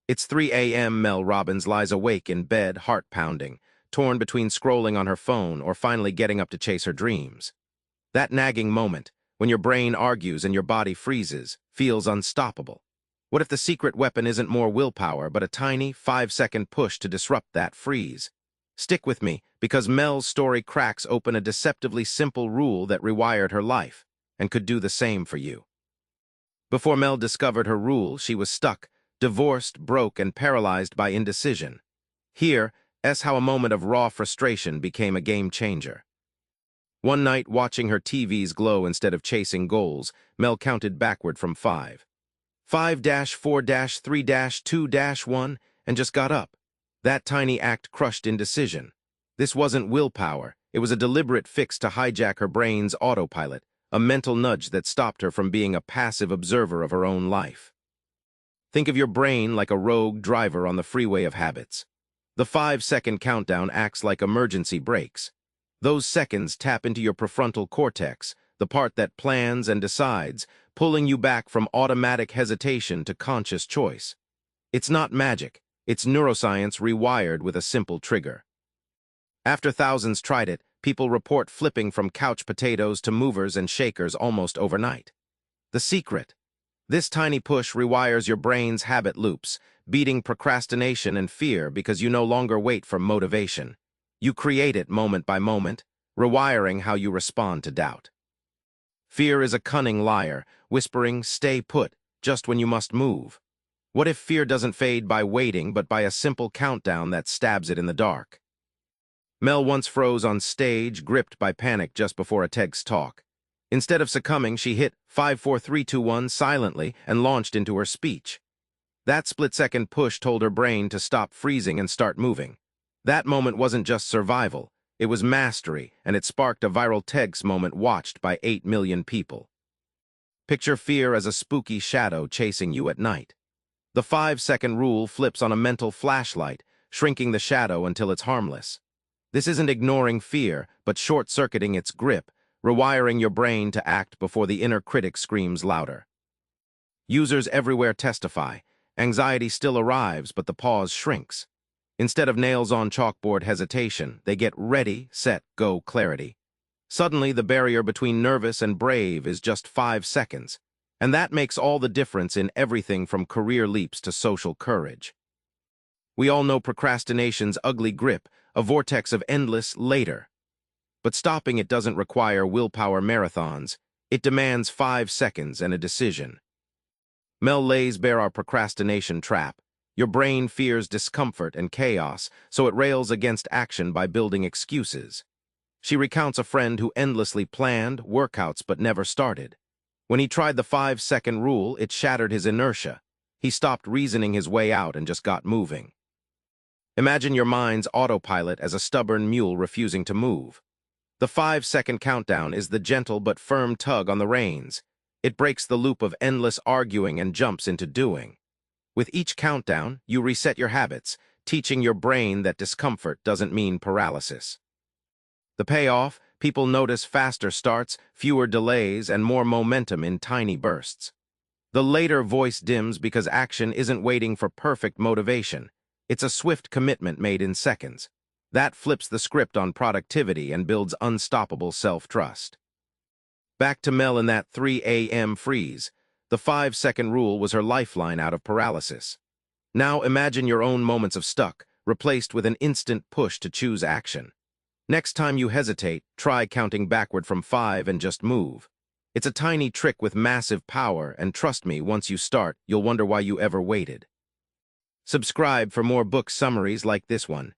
It's 3 a.m. Mel Robbins lies awake in bed, heart pounding, torn between scrolling on her phone or finally getting up to chase her dreams. That nagging moment, when your brain argues and your body freezes, feels unstoppable. What if the secret weapon isn't more willpower, but a tiny, 5-second push to disrupt that freeze? Stick with me, because Mel's story cracks open a deceptively simple rule that rewired her life, and could do the same for you. Before Mel discovered her rule, she was stuck, divorced, broke, and paralyzed by indecision. Here's how a moment of raw frustration became a game changer. One night, watching her TV's glow instead of chasing goals, Mel counted backward from 5. 5-4-3-2-1, and just got up. That tiny act crushed indecision. This wasn't willpower. It was a deliberate fix to hijack her brain's autopilot, a mental nudge that stopped her from being a passive observer of her own life. Think of your brain like a rogue driver on the freeway of habits. The 5-second countdown acts like emergency brakes. Those seconds tap into your prefrontal cortex, the part that plans and decides, pulling you back from automatic hesitation to conscious choice. It's not magic. It's neuroscience rewired with a simple trigger. After thousands tried it, people report flipping from couch potatoes to movers and shakers almost overnight. The secret: this tiny push rewires your brain's habit loops, beating procrastination and fear because you no longer wait for motivation. You create it moment by moment, rewiring how you respond to doubt. Fear is a cunning liar, whispering, "Stay put," just when you must move. What if fear doesn't fade by waiting, but by a simple countdown that stabs it in the dark? Mel once froze on stage, gripped by panic just before a TEDx talk. Instead of succumbing, she hit 5-4-3-2-1 silently and launched into her speech. That split-second push told her brain to stop freezing and start moving. That moment wasn't just survival, it was mastery, and it sparked a viral TEDx moment watched by 8 million people. Picture fear as a spooky shadow chasing you at night. The 5-second rule flips on a mental flashlight, shrinking the shadow until it's harmless. This isn't ignoring fear, but short-circuiting its grip, rewiring your brain to act before the inner critic screams louder. Users everywhere testify. Anxiety still arrives, but the pause shrinks. Instead of nails-on chalkboard hesitation, they get ready, set, go clarity. Suddenly, the barrier between nervous and brave is just 5 seconds. And that makes all the difference in everything from career leaps to social courage. We all know procrastination's ugly grip, a vortex of endless later. But stopping it doesn't require willpower marathons. It demands 5 seconds and a decision. Mel lays bare our procrastination trap. Your brain fears discomfort and chaos, so it rails against action by building excuses. She recounts a friend who endlessly planned workouts but never started. When he tried the 5-second rule, it shattered his inertia. He stopped reasoning his way out and just got moving. Imagine your mind's autopilot as a stubborn mule refusing to move. The 5-second countdown is the gentle but firm tug on the reins. It breaks the loop of endless arguing and jumps into doing. With each countdown, you reset your habits, teaching your brain that discomfort doesn't mean paralysis. The payoff: people notice faster starts, fewer delays, and more momentum in tiny bursts. The later voice dims because action isn't waiting for perfect motivation. It's a swift commitment made in seconds. That flips the script on productivity and builds unstoppable self-trust. Back to Mel in that 3 a.m. freeze. The 5-second rule was her lifeline out of paralysis. Now imagine your own moments of stuck, replaced with an instant push to choose action. Next time you hesitate, try counting backward from 5 and just move. It's a tiny trick with massive power, and trust me, once you start, you'll wonder why you ever waited. Subscribe for more book summaries like this one.